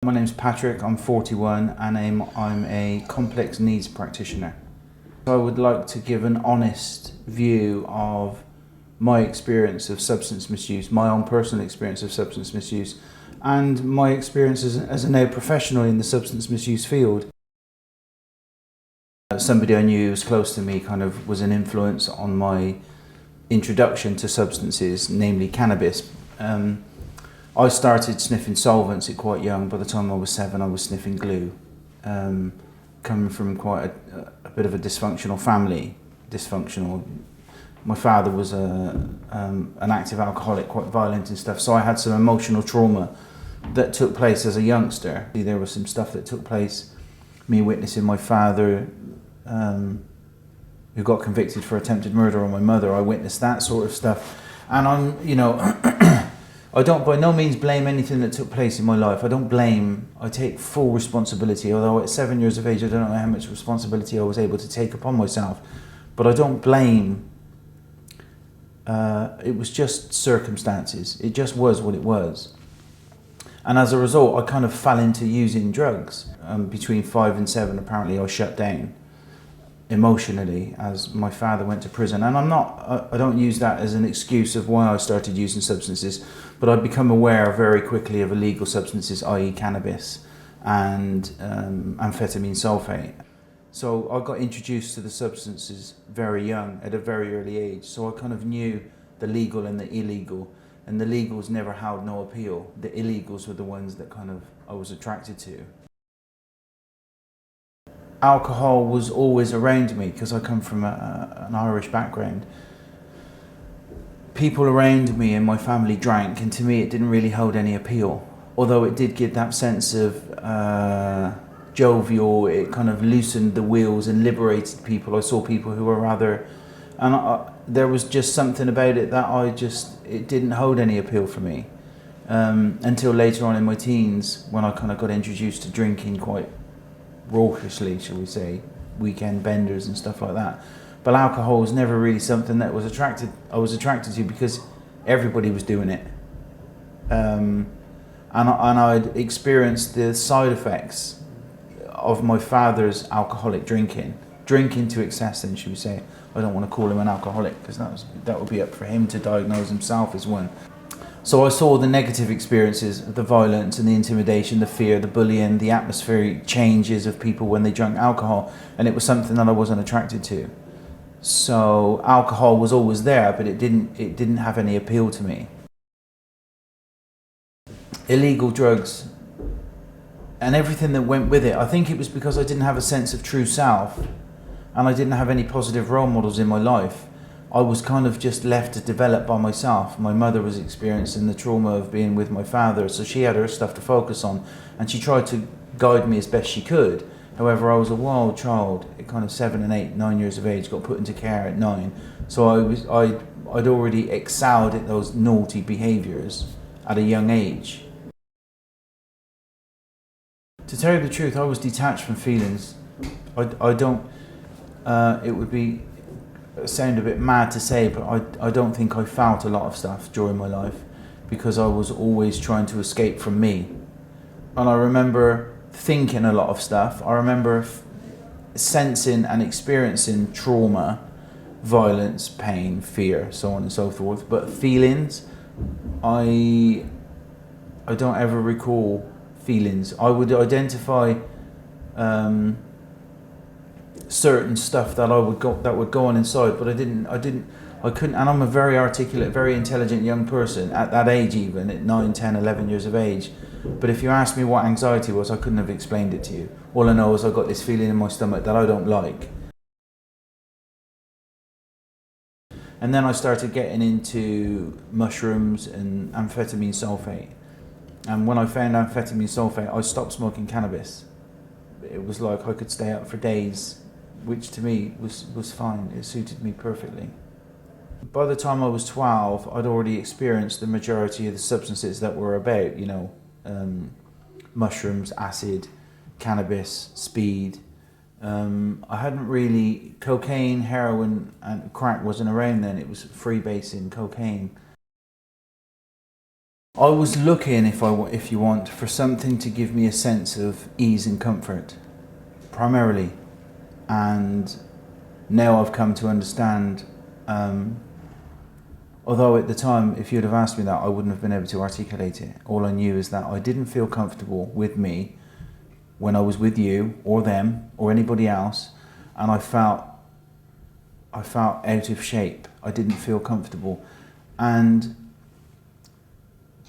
My name's Patrick, I'm 41 and I'm a complex needs practitioner. I would like to give an honest view of my experience of substance misuse, my own personal experience of substance misuse, and my experience as a now professional in the substance misuse field. Somebody I knew who was close to me kind of was an influence on my introduction to substances, namely cannabis. I started sniffing solvents at quite young. By the time I was 7, I was sniffing glue. Coming from quite a bit of a dysfunctional family. My father was an active alcoholic, quite violent and stuff, so I had some emotional trauma that took place as a youngster. There was some stuff that took place, me witnessing my father, who got convicted for attempted murder on my mother. I witnessed that sort of stuff. And I don't by no means blame anything that took place in my life. I take full responsibility, although at 7 years of age, I don't know how much responsibility I was able to take upon myself. But I don't blame. It was just circumstances. It just was what it was. And as a result, I kind of fell into using drugs. Between 5 and 7, apparently I shut down emotionally as my father went to prison. And I don't use that as an excuse of why I started using substances, but I'd become aware very quickly of illegal substances, i.e. cannabis and amphetamine sulfate. So I got introduced to the substances very young, at a very early age. So I kind of knew the legal and the illegal, and the legals never held no appeal. The illegals were the ones that kind of I was attracted to. Alcohol was always around me because I come from an Irish background. People around me and my family drank, and to me it didn't really hold any appeal. Although it did give that sense of jovial, it kind of loosened the wheels and liberated people. I saw people who were rather, there was just something about it that it didn't hold any appeal for me. Until later on in my teens, when I kind of got introduced to drinking quite raucously, shall we say, weekend benders and stuff like that. But alcohol was never really something that I was attracted to because everybody was doing it. And I'd experienced the side effects of my father's alcoholic drinking to excess, then, should we say. I don't want to call him an alcoholic because that would be up for him to diagnose himself as one. So I saw the negative experiences, the violence and the intimidation, the fear, the bullying, the atmospheric changes of people when they drank alcohol, and it was something that I wasn't attracted to. So alcohol was always there, but it didn't have any appeal to me. Illegal drugs and everything that went with it, I think it was because I didn't have a sense of true self and I didn't have any positive role models in my life. I was kind of just left to develop by myself. My mother was experiencing the trauma of being with my father, so she had her stuff to focus on, and she tried to guide me as best she could. However, I was a wild child at kind of 7 and 8, 9 years of age, got put into care at 9. So I'd already excelled at those naughty behaviours at a young age. To tell you the truth, I was detached from feelings. It would sound a bit mad to say, but I don't think I felt a lot of stuff during my life because I was always trying to escape from me. And I remember thinking a lot of stuff. I remember sensing and experiencing trauma, violence, pain, fear, so on and so forth. But feelings, I don't ever recall feelings. I would identify certain stuff that would go on inside, but I couldn't, and I'm a very articulate, very intelligent young person at that age, even at 9, 10, 11 years of age. But if you asked me what anxiety was, I couldn't have explained it to you. All I know is I got this feeling in my stomach that I don't like. And then I started getting into mushrooms and amphetamine sulfate. And when I found amphetamine sulfate, I stopped smoking cannabis. It was like I could stay up for days, which to me was fine. It suited me perfectly. By the time I was 12, I'd already experienced the majority of the substances that were about, mushrooms, acid, cannabis, speed. I hadn't really, cocaine, heroin and crack wasn't around then. It was freebasing cocaine. I was looking, if you want, for something to give me a sense of ease and comfort, primarily. And now I've come to understand, although at the time, if you'd have asked me that, I wouldn't have been able to articulate it. All I knew is that I didn't feel comfortable with me when I was with you or them or anybody else, and I felt out of shape. I didn't feel comfortable. And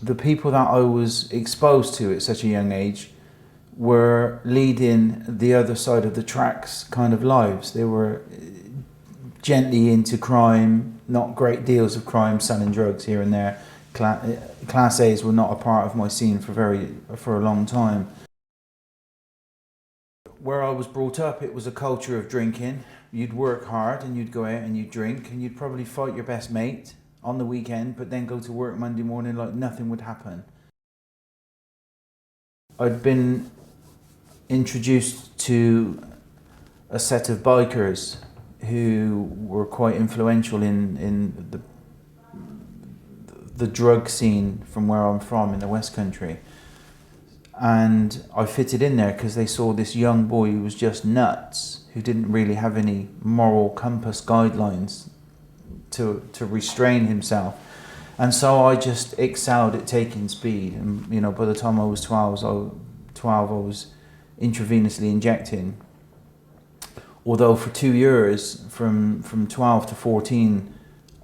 the people that I was exposed to at such a young age were leading the other side of the tracks kind of lives. They were gently into crime, not great deals of crime, selling drugs here and there. Class A's were not a part of my scene for a long time. Where I was brought up, it was a culture of drinking. You'd work hard and you'd go out and you'd drink and you'd probably fight your best mate on the weekend, but then go to work Monday morning like nothing would happen. I'd been introduced to a set of bikers who were quite influential in the drug scene from where I'm from in the West Country. And I fitted in there because they saw this young boy who was just nuts, who didn't really have any moral compass guidelines to restrain himself. And so I just excelled at taking speed. And you know, by the time I was 12, I was intravenously injecting. Although for 2 years, from 12 to 14,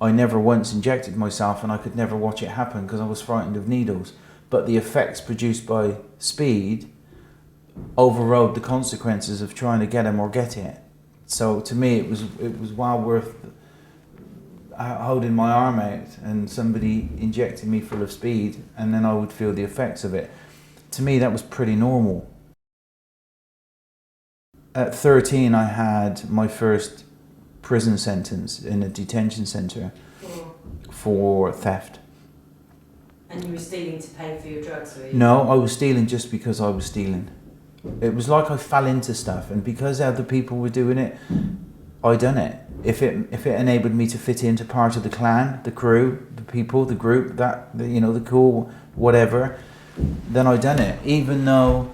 I never once injected myself, and I could never watch it happen because I was frightened of needles. But the effects produced by speed overrode the consequences of trying to get him or get it. So to me, it was well worth holding my arm out and somebody injecting me full of speed, and then I would feel the effects of it. To me, that was pretty normal. At 13, I had my first prison sentence in a detention centre for theft. And you were stealing to pay for your drugs, were you? No, I was stealing just because I was stealing. It was like I fell into stuff, and because other people were doing it, I done it. If it enabled me to fit into part of the clan, the crew, the people, the group, the cool whatever, then I done it. Even though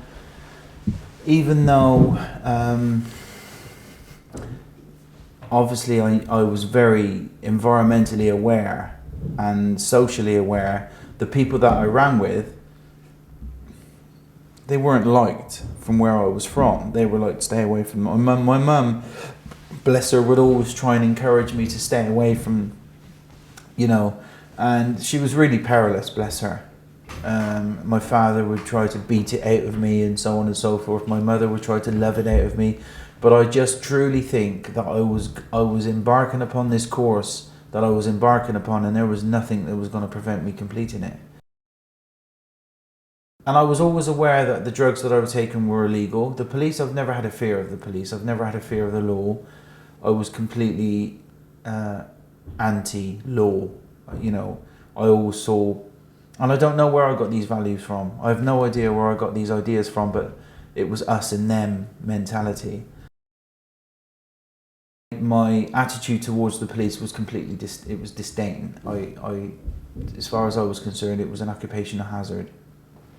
obviously I was very environmentally aware and socially aware. The people that I ran with, they weren't liked from where I was from. They were like, stay away from my mum. My mum, bless her, would always try and encourage me to stay away from, and she was really perilous, bless her. My father would try to beat it out of me and so on and so forth. My mother would try to love it out of me. But I just truly think that I was embarking upon this course that I was embarking upon, and there was nothing that was going to prevent me completing it. And I was always aware that the drugs that I was taking were illegal. The police, I've never had a fear of the police. I've never had a fear of the law. I was completely anti-law. I always saw, and I don't know where I got these values from. I have no idea where I got these ideas from, but it was us and them mentality. My attitude towards the police was completely it was disdain. I, as far as I was concerned, it was an occupational hazard.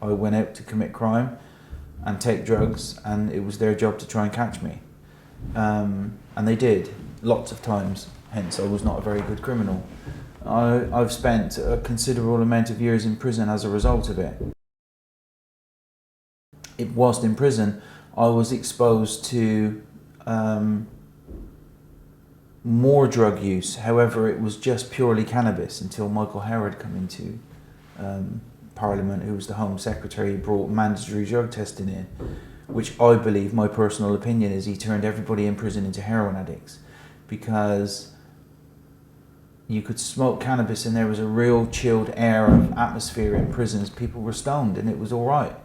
I went out to commit crime and take drugs, and it was their job to try and catch me. And they did, lots of times, hence I was not a very good criminal. I've spent a considerable amount of years in prison as a result of it. Whilst in prison, I was exposed to more drug use. However, it was just purely cannabis until Michael Howard came into Parliament, who was the Home Secretary, brought mandatory drug testing in, which I believe, my personal opinion is, he turned everybody in prison into heroin addicts, because you could smoke cannabis and there was a real chilled air of atmosphere in prisons. People were stoned and it was all right.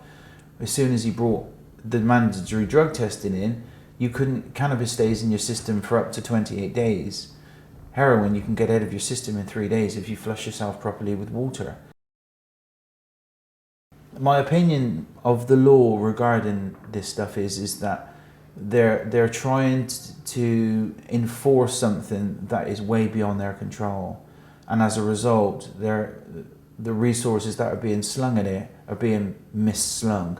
As soon as he brought the mandatory drug testing in, cannabis stays in your system for up to 28 days. Heroin you can get out of your system in 3 days if you flush yourself properly with water. My opinion of the law regarding this stuff is that they're trying to enforce something that is way beyond their control, and as a result, the resources that are being slung at it are being misslung.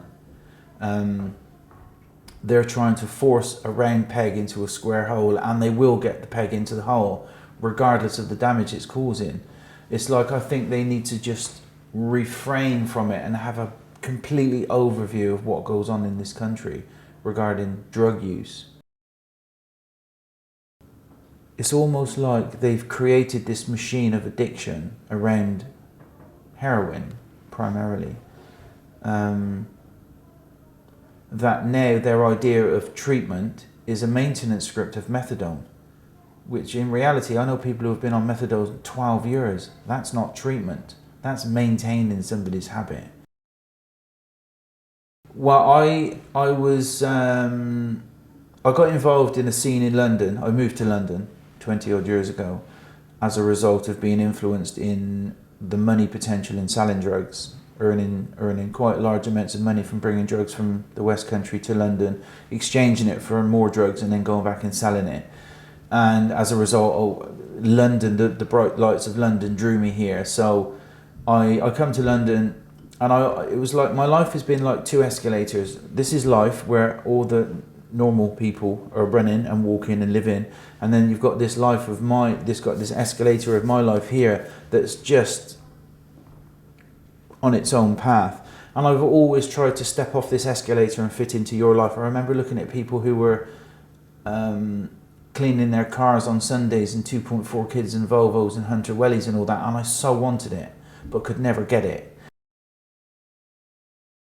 They're trying to force a round peg into a square hole, and they will get the peg into the hole regardless of the damage it's causing. It's like, I think they need to just refrain from it and have a completely overview of what goes on in this country regarding drug use. It's almost like they've created this machine of addiction around heroin, primarily. That now their idea of treatment is a maintenance script of methadone, which in reality, I know people who have been on methadone 12 years. That's not treatment. That's maintaining somebody's habit. Well, I got involved in a scene in London. I moved to London 20 odd years ago as a result of being influenced in the money potential in selling drugs, earning quite large amounts of money from bringing drugs from the West Country to London, exchanging it for more drugs and then going back and selling it. And as a result, London, the bright lights of London drew me here. So I come to London, and it was like my life has been like two escalators. This is life where all the normal people are running and walking and living, and then you've got this life of this escalator of my life here that's just on its own path. And I've always tried to step off this escalator and fit into your life. I remember looking at people who were cleaning their cars on Sundays in 2.4 kids and Volvos and Hunter Wellies and all that, and I so wanted it but could never get it.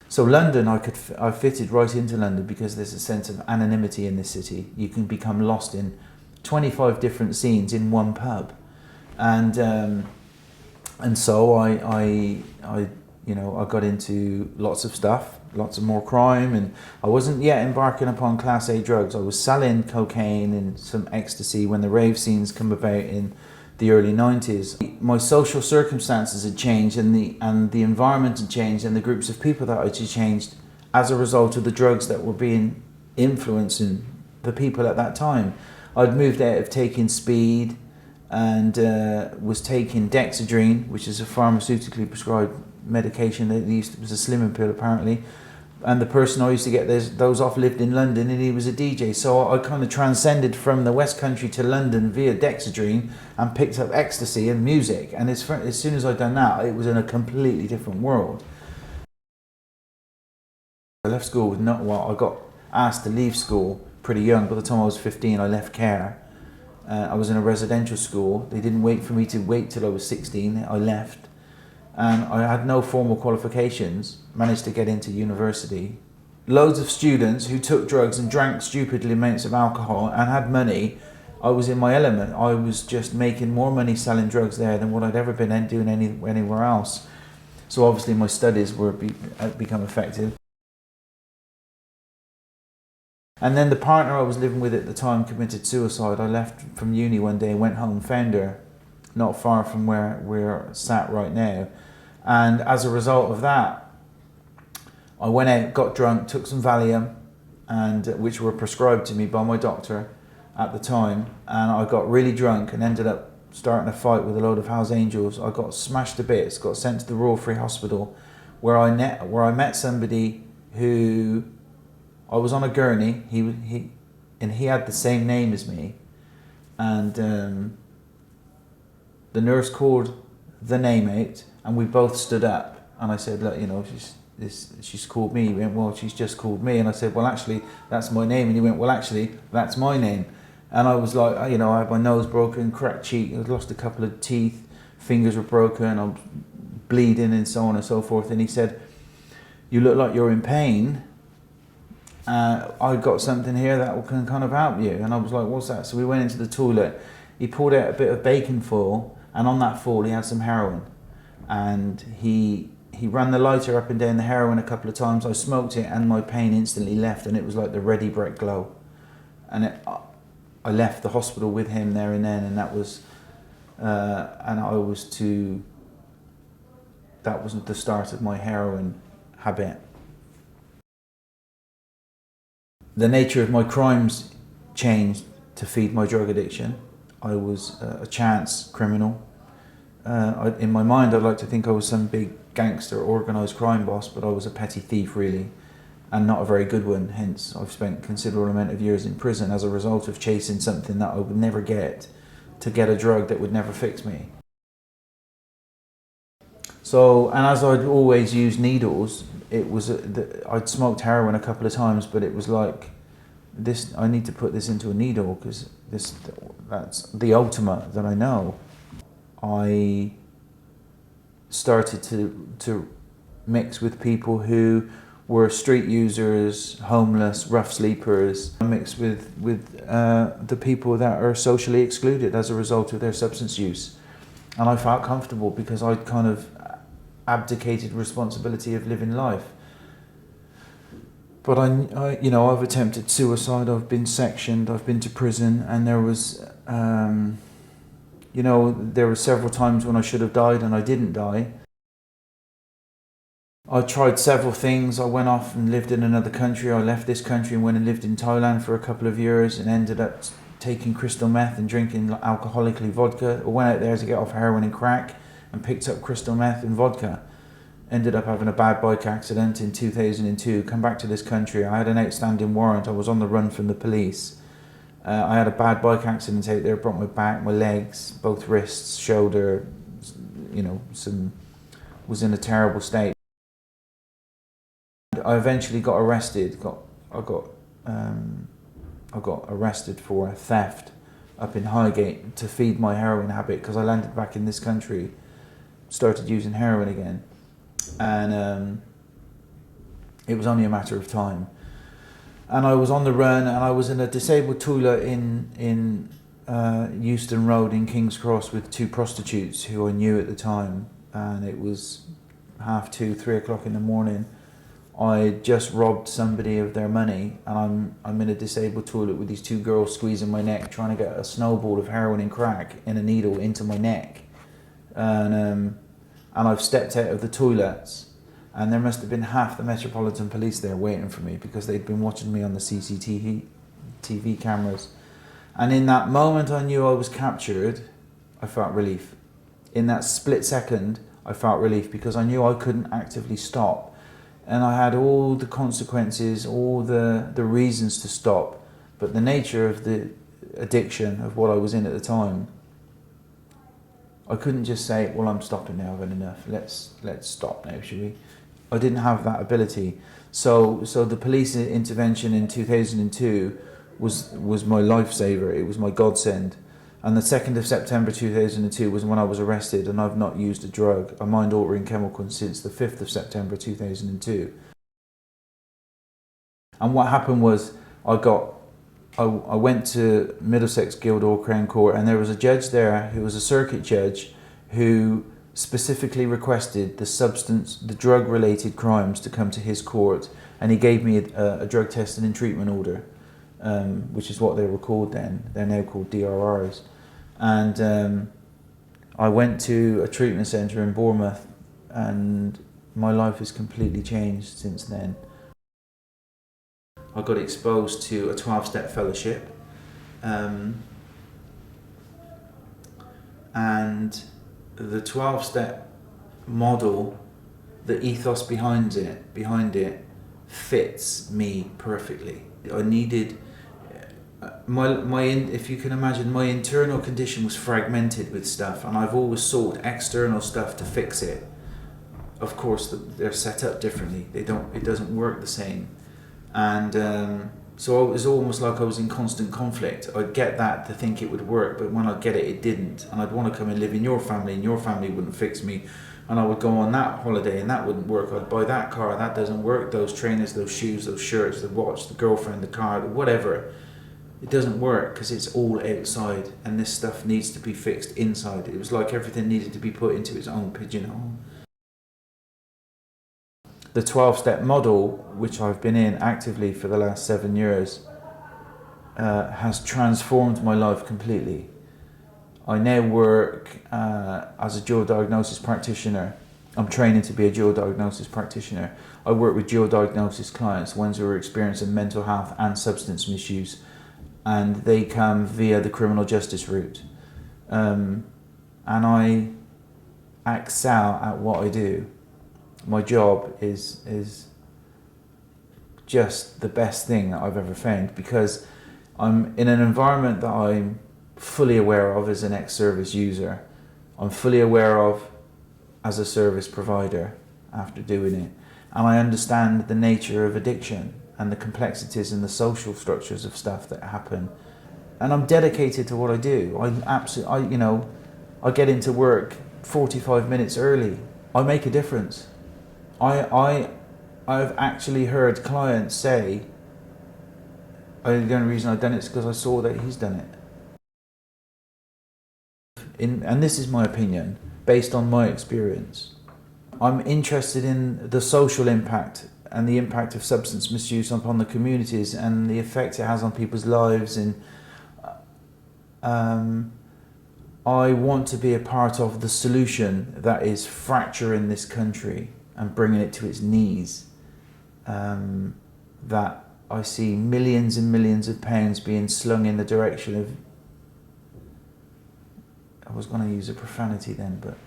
So London, I fitted right into London because there's a sense of anonymity in this city. You can become lost in 25 different scenes in one pub, and so I got into lots of stuff, lots of more crime, and I wasn't yet embarking upon Class A drugs. I was selling cocaine and some ecstasy when the rave scenes come about in the early 90s. My social circumstances had changed, and the environment had changed, and the groups of people that had changed as a result of the drugs that were being influencing the people at that time. I'd moved out of taking speed and was taking Dexedrine, which is a pharmaceutically prescribed medication that was a slimming pill apparently. And the person I used to get those off lived in London, and he was a DJ. So I kind of transcended from the West Country to London via Dexedrine and picked up ecstasy and music. And as soon as I'd done that, it was in a completely different world. I left school I got asked to leave school pretty young. By the time I was 15, I left care. I was in a residential school. They didn't wait for me to wait till I was 16. I left. And I had no formal qualifications, managed to get into university. Loads of students who took drugs and drank stupidly amounts of alcohol and had money. I was in my element. I was just making more money selling drugs there than what I'd ever been doing anywhere else. So obviously my studies were become affected. And then the partner I was living with at the time committed suicide. I left from uni one day and went home, found her, not far from where we're sat right now. And as a result of that, I went out, got drunk, took some Valium, and which were prescribed to me by my doctor at the time. And I got really drunk and ended up starting a fight with a load of Hells Angels. I got smashed to bits, got sent to the Royal Free Hospital, where I met somebody who, I was on a gurney. He had the same name as me, and the nurse called the name out, and we both stood up. And I said, look, she's called me. He went, well, she's just called me. And I said, well, actually, that's my name. And he went, well, actually, that's my name. And I was like, I had my nose broken, cracked cheek, I'd lost a couple of teeth, fingers were broken, I was bleeding, and so on and so forth. And he said, you look like you're in pain. I got something here that can kind of help you. And I was like, what's that? So we went into the toilet. He pulled out a bit of bacon foil, and on that foil he had some heroin. And he ran the lighter up and down the heroin a couple of times. I smoked it, and my pain instantly left, and it was like the ready brick glow. And I left the hospital with him there and then, and that was the start of my heroin habit. The nature of my crimes changed to feed my drug addiction. I was a chance criminal. in my mind, I'd like to think I was some big gangster, organised crime boss, but I was a petty thief, really, and not a very good one. Hence, I've spent considerable amount of years in prison as a result of chasing something that I would never get, to get a drug that would never fix me. So, and as I'd always used needles, it was I'd smoked heroin a couple of times, but it was like, this, I need to put this into a needle because that's the ultimate that I know. I started to mix with people who were street users, homeless, rough sleepers. I mixed with the people that are socially excluded as a result of their substance use. And I felt comfortable because I'd kind of abdicated responsibility of living life. But I've attempted suicide, I've been sectioned, I've been to prison, and there was, there were several times when I should have died and I didn't die. I tried several things. I went off and lived in another country. I left this country and went and lived in Thailand for a couple of years and ended up taking crystal meth and drinking alcoholically vodka. I went out there to get off heroin and crack and picked up crystal meth and vodka. Ended up having a bad bike accident in 2002, come back to this country. I had an outstanding warrant. I was on the run from the police. I had a bad bike accident out there, broke my back, my legs, both wrists, shoulder, was in a terrible state. I eventually got arrested. I got arrested for theft up in Highgate to feed my heroin habit because I landed back in this country, started using heroin again. And it was only a matter of time. And I was on the run, and I was in a disabled toilet in Euston Road in King's Cross with two prostitutes who I knew at the time. And it was 2:30, 3 o'clock in the morning. I just robbed somebody of their money, and I'm in a disabled toilet with these two girls squeezing my neck, trying to get a snowball of heroin and crack in a needle into my neck. And I've stepped out of the toilets, and there must have been half the Metropolitan Police there waiting for me because they'd been watching me on the CCTV cameras. And in that moment I knew I was captured, I felt relief. In that split second, I felt relief because I knew I couldn't actively stop. And I had all the consequences, all the reasons to stop, but the nature of the addiction of what I was in at the time, I couldn't just say, well, I'm stopping now, I've had enough, let's stop now, shall we? I didn't have that ability. So the police intervention in 2002 was my lifesaver, it was my godsend. And the 2nd of September 2002 was when I was arrested, and I've not used a drug, a mind-altering chemical, since the 5th of September 2002. And what happened was, I went to Middlesex Guildhall Crown Court, and there was a judge there who was a circuit judge who specifically requested the drug-related crimes to come to his court, and he gave me a drug testing and treatment order, which is what they were called then. They're now called DRRs. And I went to a treatment centre in Bournemouth, and my life has completely changed since then. I got exposed to a 12-step fellowship, and the 12-step model, the ethos behind it fits me perfectly. I needed if you can imagine, my internal condition was fragmented with stuff, and I've always sought external stuff to fix it. Of course, they're set up differently. It doesn't work the same. And so it was almost like I was in constant conflict. I'd get that to think it would work, but when I'd get it, it didn't. And I'd want to come and live in your family, and your family wouldn't fix me. And I would go on that holiday, and that wouldn't work. I'd buy that car, that doesn't work. Those trainers, those shoes, those shirts, the watch, the girlfriend, the car, whatever. It doesn't work because it's all outside, and this stuff needs to be fixed inside. It was like everything needed to be put into its own pigeonhole. The 12-step model, which I've been in actively for the last 7 years, has transformed my life completely. I now work as a dual diagnosis practitioner. I'm training to be a dual diagnosis practitioner. I work with dual diagnosis clients, ones who are experiencing mental health and substance misuse, and they come via the criminal justice route. And excel at what I do. My job is just the best thing that I've ever found, because I'm in an environment that I'm fully aware of as an ex-service user. I'm fully aware of as a service provider after doing it. And I understand the nature of addiction and the complexities and the social structures of stuff that happen. And I'm dedicated to what I do. I get into work 45 minutes early. I make a difference. I've actually heard clients say, the only reason I've done it is because I saw that he's done it. And this is my opinion, based on my experience. I'm interested in the social impact and the impact of substance misuse upon the communities and the effect it has on people's lives. And I want to be a part of the solution that is fracturing this country and bringing it to its knees. That I see millions and millions of pounds being slung in the direction of, I was going to use a profanity then, but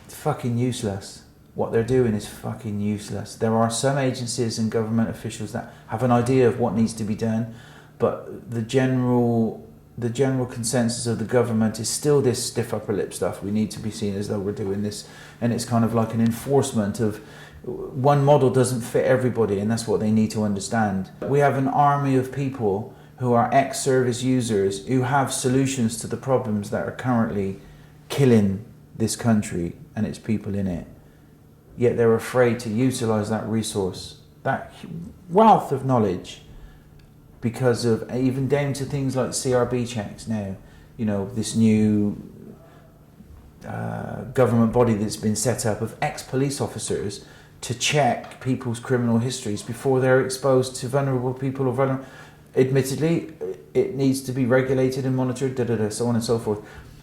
it's fucking useless. What they're doing is fucking useless. There are some agencies and government officials that have an idea of what needs to be done, but the general consensus of the government is still this stiff upper lip stuff. We need to be seen as though we're doing this, and it's kind of like an enforcement of one model doesn't fit everybody, and that's what they need to understand. We have an army of people who are ex-service users who have solutions to the problems that are currently killing this country and its people in it. Yet they're afraid to utilize that resource, that wealth of knowledge, because of even down to things like CRB checks now. You know, this new government body that's been set up of ex-police officers to check people's criminal histories before they're exposed to vulnerable people or vulnerable. Admittedly, it needs to be regulated and monitored, so on and so forth.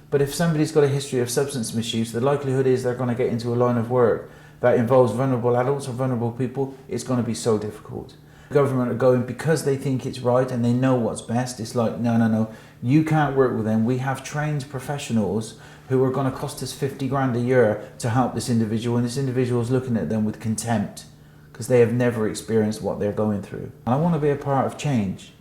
But if somebody's got a history of substance misuse, the likelihood is they're going to get into a line of work that involves vulnerable adults or vulnerable people. It's going to be so difficult. The government are going because they think it's right and they know what's best. It's like, no, you can't work with them. We have trained professionals who are going to cost us 50 grand a year to help this individual, and this individual is looking at them with contempt because they have never experienced what they're going through. And I want to be a part of change.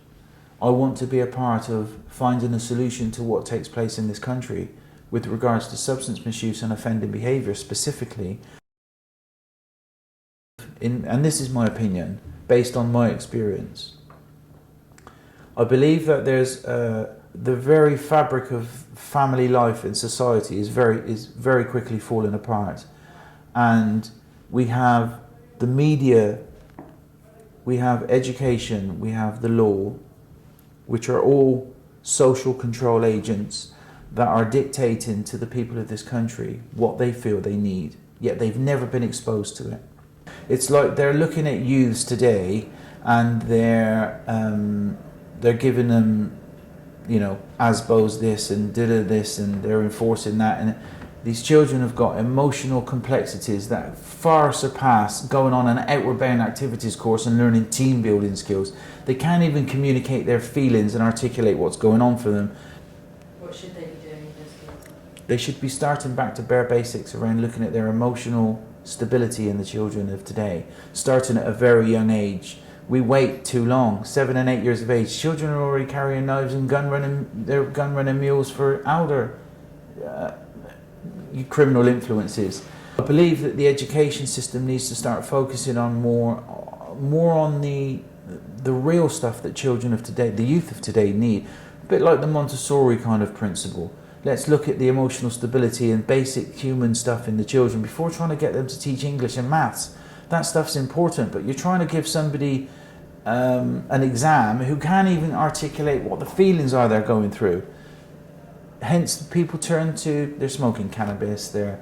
I want to be a part of finding a solution to what takes place in this country with regards to substance misuse and offending behaviour specifically. And this is my opinion, based on my experience. I believe that there's the very fabric of family life in society is very quickly falling apart. And we have the media, we have education, we have the law, which are all social control agents that are dictating to the people of this country what they feel they need, yet they've never been exposed to it. It's like they're looking at youths today and they're giving them, ASBO's this and this, and they're enforcing that. And these children have got emotional complexities that far surpass going on an outward bound activities course and learning team building skills. They can't even communicate their feelings and articulate what's going on for them. What should they be doing with those skills? They should be starting back to bare basics around looking at their emotional stability in the children of today, starting at a very young age. We wait too long. 7 and 8 years of age, children are already carrying knives and gun running mules for elder criminal influences. I believe that the education system needs to start focusing on more on the real stuff that children of today, the youth of today, need. A bit like the Montessori kind of principle. Let's look at the emotional stability and basic human stuff in the children before trying to get them to teach English and maths. That stuff's important, but you're trying to give somebody an exam who can't even articulate what the feelings are they're going through. Hence, people turn to, they're smoking cannabis, their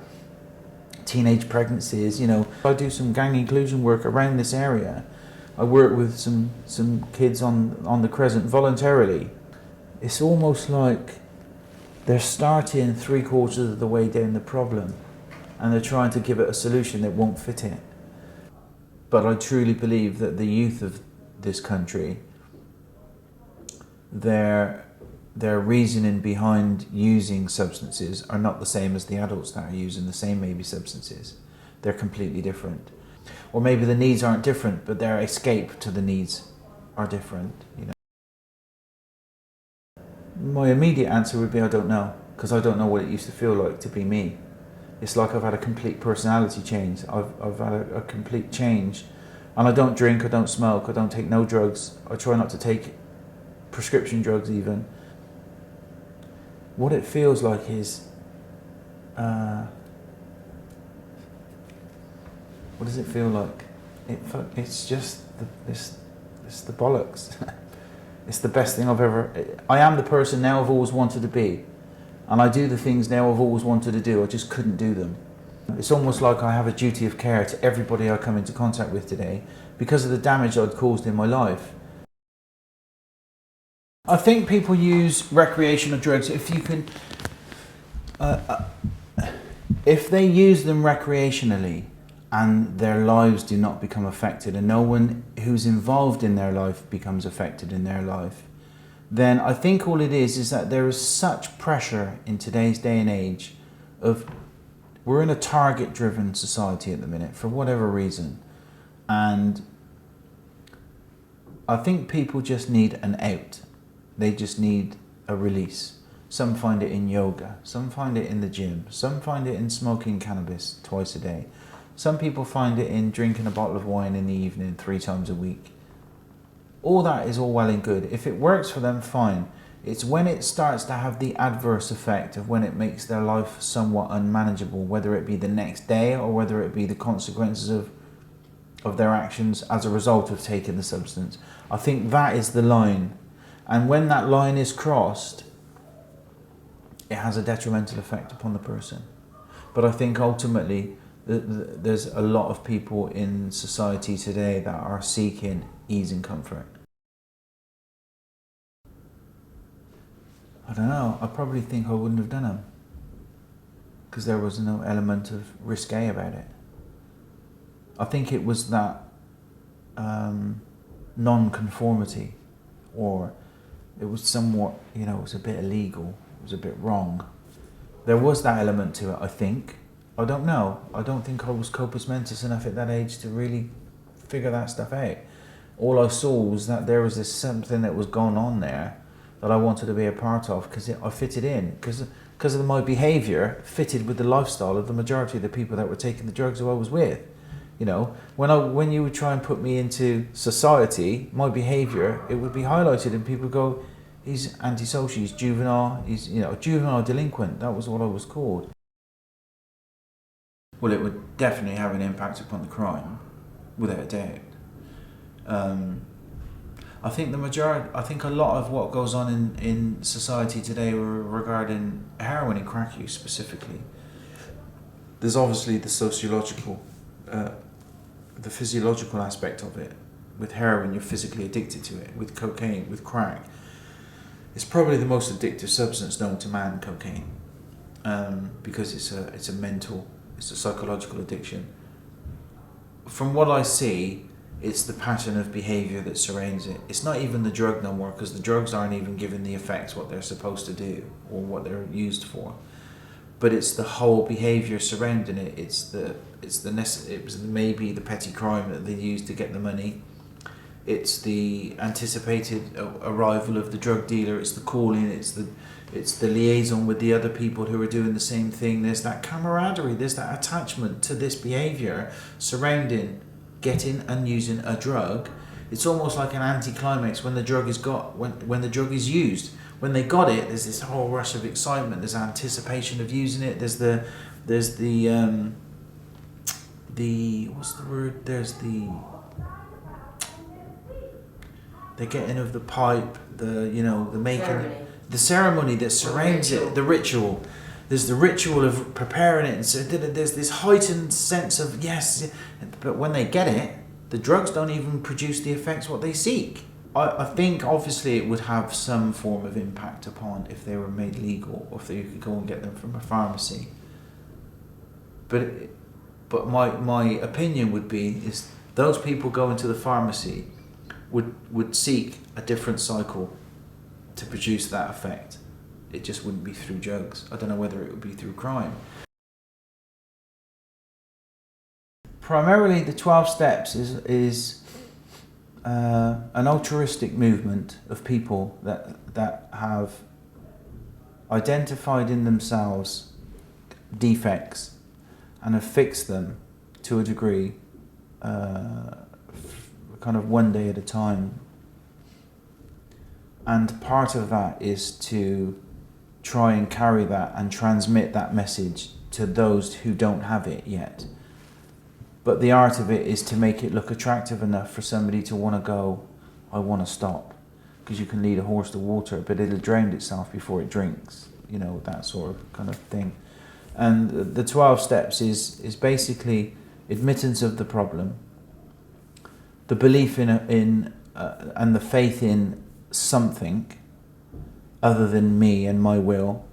teenage pregnancies. I do some gang inclusion work around this area. I work with some kids on the Crescent voluntarily. It's almost like they're starting 3/4 of the way down the problem and they're trying to give it a solution that won't fit it. But I truly believe that the youth of this country, they're their reasoning behind using substances are not the same as the adults that are using the same maybe substances. They're completely different. Or maybe the needs aren't different, but their escape to the needs are different, you know. My immediate answer would be I don't know, because I don't know what it used to feel like to be me. It's like I've had a complete personality change. I've had a complete change. And I don't drink, I don't smoke, I don't take no drugs. I try not to take prescription drugs even. What it feels like is, what does it feel like? It's just, it's the bollocks. It's the best thing I've ever... I am the person now I've always wanted to be. And I do the things now I've always wanted to do. I just couldn't do them. It's almost like I have a duty of care to everybody I come into contact with today because of the damage I'd caused in my life. I think people use recreational drugs if you can... if they use them recreationally and their lives do not become affected and no one who's involved in their life becomes affected in their life, then I think all it is that there is such pressure in today's day and age of... We're in a target-driven society at the minute for whatever reason. And I think people just need an out. They just need a release. Some find it in yoga, some find it in the gym, some find it in smoking cannabis twice a day. Some people find it in drinking a bottle of wine in the evening 3 times a week. All that is all well and good. If it works for them, fine. It's when it starts to have the adverse effect of when it makes their life somewhat unmanageable, whether it be the next day or whether it be the consequences of their actions as a result of taking the substance. I think that is the line. And when that line is crossed, it has a detrimental effect upon the person. But I think ultimately there's a lot of people in society today that are seeking ease and comfort. I don't know, I probably think I wouldn't have done them because there was no element of risque about it. I think it was that non-conformity, or it was somewhat, you know, it was a bit illegal, it was a bit wrong. There was that element to it, I think. I don't know. I don't think I was corpus mentis enough at that age to really figure that stuff out. All I saw was that there was this something that was going on there that I wanted to be a part of because I fitted in, because of my behaviour fitted with the lifestyle of the majority of the people that were taking the drugs who I was with. You know, when you would try and put me into society, my behaviour, it would be highlighted and people would go, he's antisocial, he's juvenile, he's, you know, a juvenile delinquent. That was what I was called. Well, it would definitely have an impact upon the crime, without a doubt. I think a lot of what goes on in society today regarding heroin and crack use specifically, there's obviously the sociological, the physiological aspect of it. With heroin, you're physically addicted to it. With cocaine, with crack, it's probably the most addictive substance known to man, cocaine, because it's a psychological addiction. From what I see, it's the pattern of behaviour that surrounds it. It's not even the drug no more, because the drugs aren't even giving the effects what they're supposed to do or what they're used for. But it's the whole behaviour surrounding it. It was maybe the petty crime that they used to get the money. It's the anticipated arrival of the drug dealer. It's the calling. It's the liaison with the other people who are doing the same thing. There's that camaraderie. There's that attachment to this behaviour surrounding getting and using a drug. It's almost like an anticlimax when the drug is when the drug is used. When they got it, there's this whole rush of excitement. There's anticipation of using it. There's the what's the word? There's the getting of the pipe. The making. Ceremony. The ceremony that surrounds it, the ritual. There's the ritual of preparing it, and so there's this heightened sense of yes, but when they get it, the drugs don't even produce the effects what they seek. I think obviously it would have some form of impact upon if they were made legal, or if you could go and get them from a pharmacy. But my opinion would be is those people going to the pharmacy would seek a different cycle to produce that effect. It just wouldn't be through drugs. I don't know whether it would be through crime. Primarily, the 12 steps is an altruistic movement of people that have identified in themselves defects and have fixed them to a degree, kind of one day at a time. And part of that is to try and carry that and transmit that message to those who don't have it yet. But the art of it is to make it look attractive enough for somebody to want to go, I want to stop. Because you can lead a horse to water, but it'll drown itself before it drinks. You know, that sort of kind of thing. And the 12 steps is basically admittance of the problem, the belief in and the faith in something other than me and my will,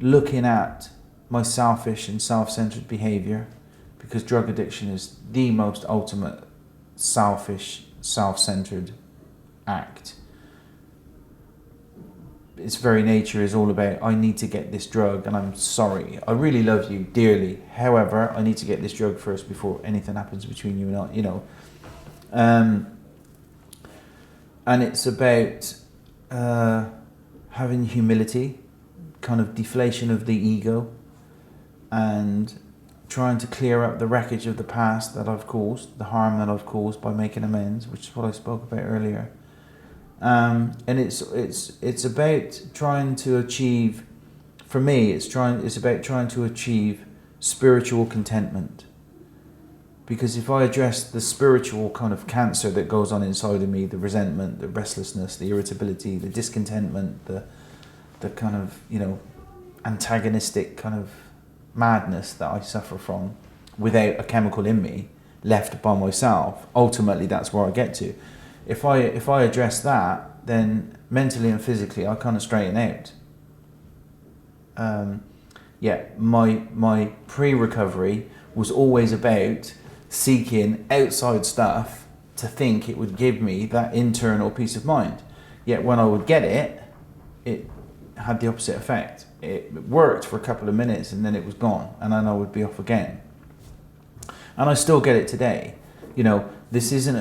looking at my selfish and self-centered behavior, because drug addiction is the most ultimate selfish, self-centered act. Its very nature is all about, I need to get this drug and I'm sorry, I really love you dearly, however I need to get this drug first before anything happens between you and I, you know. And it's about having humility, kind of deflation of the ego, and trying to clear up the wreckage of the past that I've caused, the harm that I've caused, by making amends, which is what I spoke about earlier. And it's about trying to achieve, for me, it's about trying to achieve spiritual contentment. Because if I address the spiritual kind of cancer that goes on inside of me, the resentment, the restlessness, the irritability, the discontentment, the kind of, you know, antagonistic kind of madness that I suffer from without a chemical in me, left by myself, ultimately that's where I get to. If I address that, then mentally and physically I kind of straighten out. My pre-recovery was always about seeking outside stuff to think it would give me that internal peace of mind. Yet when I would get it, it had the opposite effect. It worked for a couple of minutes and then it was gone, and then I would be off again. And I still get it today. You know, this isn't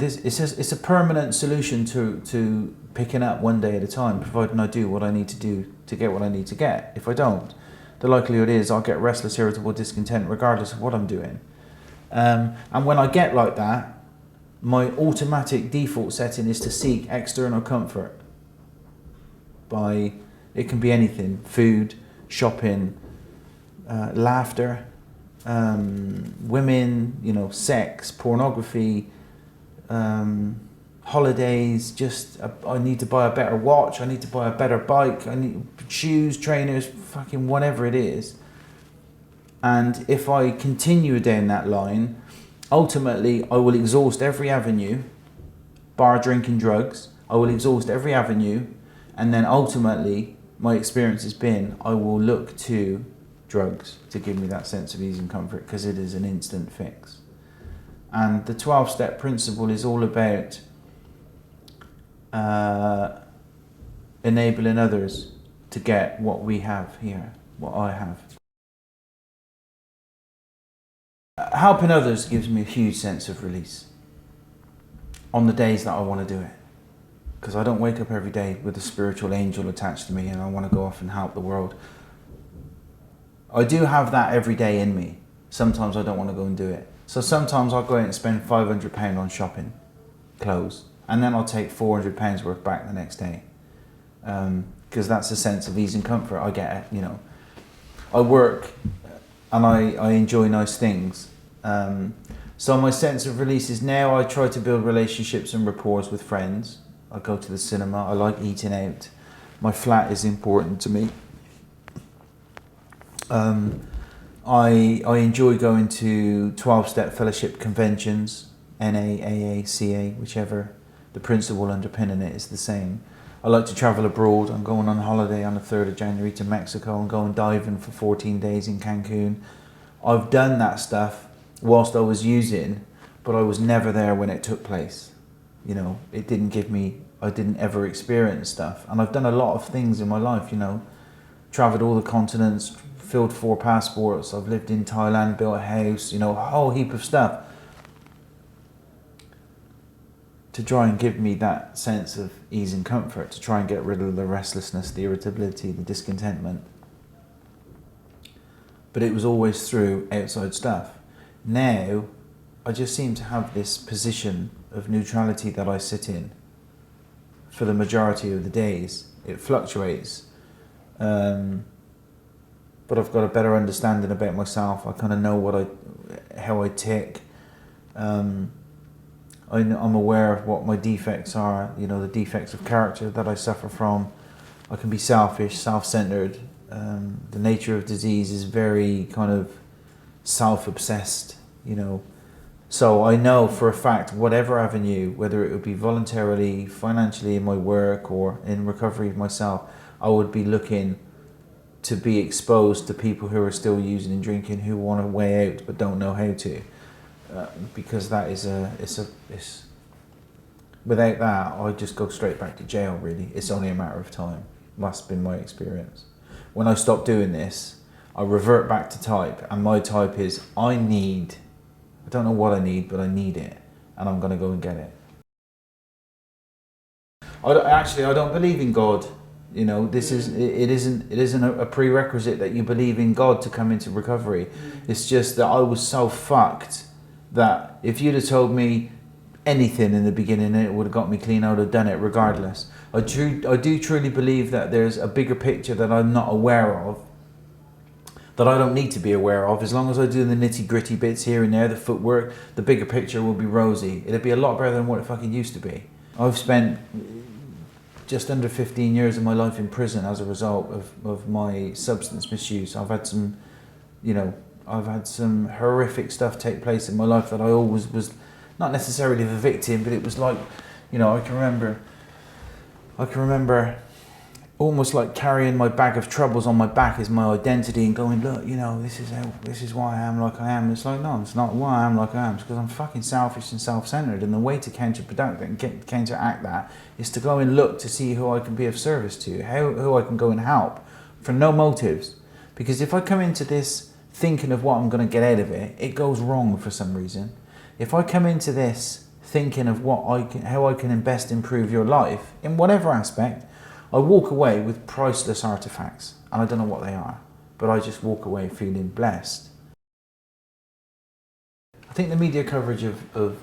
it's a permanent solution to picking up one day at a time, providing I do what I need to do to get what I need to get. If I don't, the likelihood is I'll get restless, irritable, discontent regardless of what I'm doing. And when I get like that, my automatic default setting is to seek external comfort by, it can be anything, food, shopping, laughter, women, you know, sex, pornography, holidays, just I need to buy a better watch, I need to buy a better bike, I need shoes, trainers, fucking whatever it is. And if I continue down that line, ultimately I will exhaust every avenue, bar drinking drugs, I will exhaust every avenue, and then ultimately my experience has been I will look to drugs to give me that sense of ease and comfort, because it is an instant fix. And the 12-step principle is all about enabling others to get what we have here, what I have. Helping others gives me a huge sense of release on the days that I want to do it, because I don't wake up every day with a spiritual angel attached to me and I want to go off and help the world. I do have that every day in me. Sometimes I don't want to go and do it. So sometimes I'll go out and spend £500 on shopping, clothes, and then I'll take £400 worth back the next day. Because that's a sense of ease and comfort I get, you know. I work and I enjoy nice things. So my sense of release is now I try to build relationships and rapport with friends. I go to the cinema, I like eating out. My flat is important to me. I enjoy going to 12-step fellowship conventions, NA, AA, CA, whichever. The principle underpinning it is the same. I like to travel abroad. I'm going on holiday on the 3rd of January to Mexico and going diving for 14 days in Cancun. I've done that stuff whilst I was using, but I was never there when it took place. You know, it didn't give me, I didn't ever experience stuff. And I've done a lot of things in my life, you know, traveled all the continents, filled 4 passports, I've lived in Thailand, built a house, you know, a whole heap of stuff to try and give me that sense of ease and comfort, to try and get rid of the restlessness, the irritability, the discontentment. But it was always through outside stuff. Now, I just seem to have this position of neutrality that I sit in for the majority of the days. It fluctuates. But I've got a better understanding about myself. I kind of know how I tick. I'm aware of what my defects are, you know, the defects of character that I suffer from. I can be selfish, self-centered. The nature of disease is very kind of self-obsessed, you know. So I know for a fact, whatever avenue, whether it would be voluntarily, financially in my work or in recovery myself, I would be looking to be exposed to people who are still using and drinking, who want a way out but don't know how to. Because that is without that, I just go straight back to jail, really. It's only a matter of time. That's been my experience. When I stop doing this, I revert back to type, and my type is, I don't know what I need, but I need it, and I'm going to go and get it. I don't believe in God. You know, it isn't a prerequisite that you believe in God to come into recovery. It's just that I was so fucked that if you'd have told me anything in the beginning, it would have got me clean. I would have done it regardless. I do truly believe that there's a bigger picture that I'm not aware of, that I don't need to be aware of. As long as I do the nitty gritty bits here and there, the footwork, the bigger picture will be rosy. It'll be a lot better than what it fucking used to be. I've spent just under 15 years of my life in prison as a result of my substance misuse. I've had some, you know, horrific stuff take place in my life that I always was not necessarily the victim, but it was like, you know, I can remember almost like carrying my bag of troubles on my back as my identity and going, look, you know, this is why I am like I am. It's like, no, it's not why I am like I am. It's because I'm fucking selfish and self-centered. And the way to counteract that is to go and look to see who I can be of service to, who I can go and help for no motives. Because if I come into this thinking of what I'm going to get out of it, it goes wrong for some reason. If I come into this thinking of how I can best improve your life in whatever aspect, I walk away with priceless artifacts, and I don't know what they are, but I just walk away feeling blessed. I think the media coverage of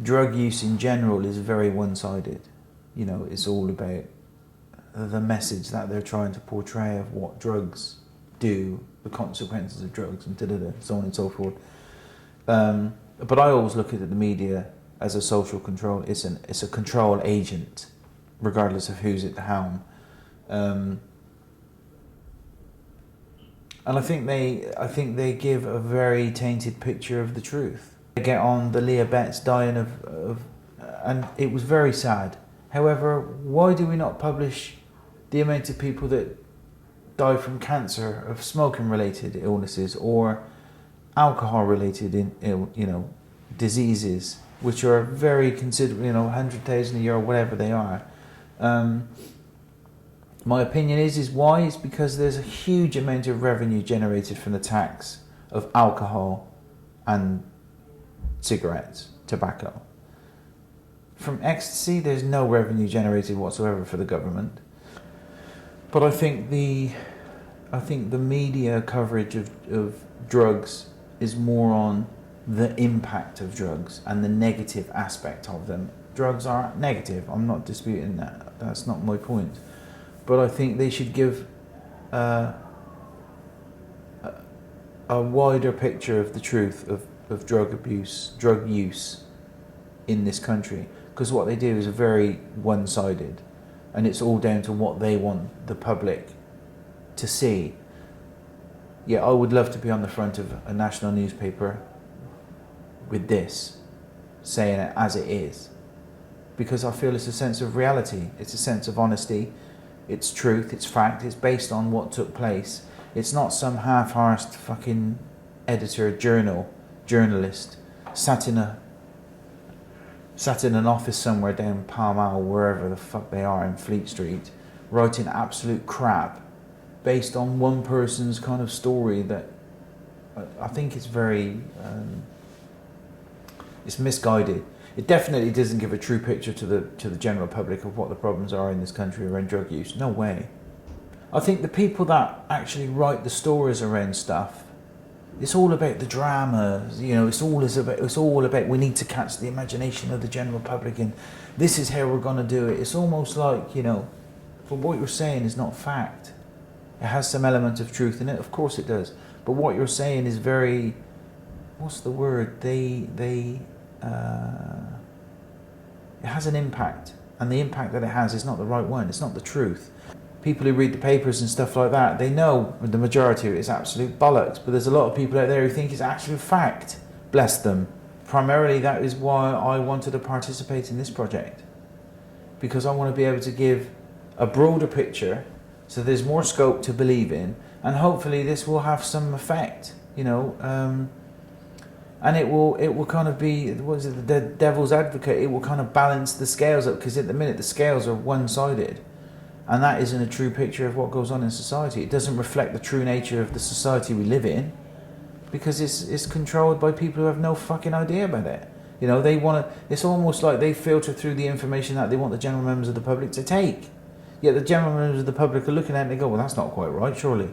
drug use in general is very one-sided. You know, it's all about the message that they're trying to portray of what drugs do, the consequences of drugs, and so on and so forth. But I always look at the media as a social control. It's a control agent, regardless of who's at the helm. And I think they give a very tainted picture of the truth. They get on the Leah Betts dying of and it was very sad. However, why do we not publish the amount of people that die from cancer, of smoking-related illnesses, or alcohol-related diseases, which are very considerable, 100,000 a year or whatever they are. My opinion is why? It's because there's a huge amount of revenue generated from the tax of alcohol and cigarettes, tobacco. From ecstasy, there's no revenue generated whatsoever for the government. But I think the media coverage of drugs is more on the impact of drugs and the negative aspect of them. Drugs are negative. I'm not disputing that. That's not my point. But I think they should give a wider picture of the truth of drug abuse, drug use in this country. Because what they do is very one-sided. And it's all down to what they want the public to see. Yeah, I would love to be on the front of a national newspaper with this, saying it as it is. Because I feel it's a sense of reality. It's a sense of honesty. It's truth. It's fact. It's based on what took place. It's not some half-arsed fucking editor journal journalist, sat in an office somewhere down Pall Mall, wherever the fuck they are in Fleet Street, writing absolute crap based on one person's kind of story that I think it's very, it's misguided. It definitely doesn't give a true picture to the general public of what the problems are in this country around drug use. No way. I think the people that actually write the stories around stuff, it's all about the drama, you know, it's all about we need to catch the imagination of the general public and this is how we're going to do it. It's almost like, you know, but what you're saying is not fact. It has some element of truth in it, of course it does. But what you're saying is very, what's the word? It has an impact, and the impact that it has is not the right one. It's not the truth. People who read the papers and stuff like that, they know the majority of it is absolute bollocks, but there's a lot of people out there who think it's actual fact. Bless them. Primarily that is why I wanted to participate in this project, because I want to be able to give a broader picture so there's more scope to believe in, and hopefully this will have some effect, you know, and it will kind of be, what is it, the devil's advocate. It will kind of balance the scales up, because at the minute the scales are one-sided, and that isn't a true picture of what goes on in society. It doesn't reflect the true nature of the society we live in, because it's controlled by people who have no fucking idea about it. You know, they want to, it's almost like they filter through the information that they want the general members of the public to take. Yet the general members of the public are looking at it and they go, well, that's not quite right, surely.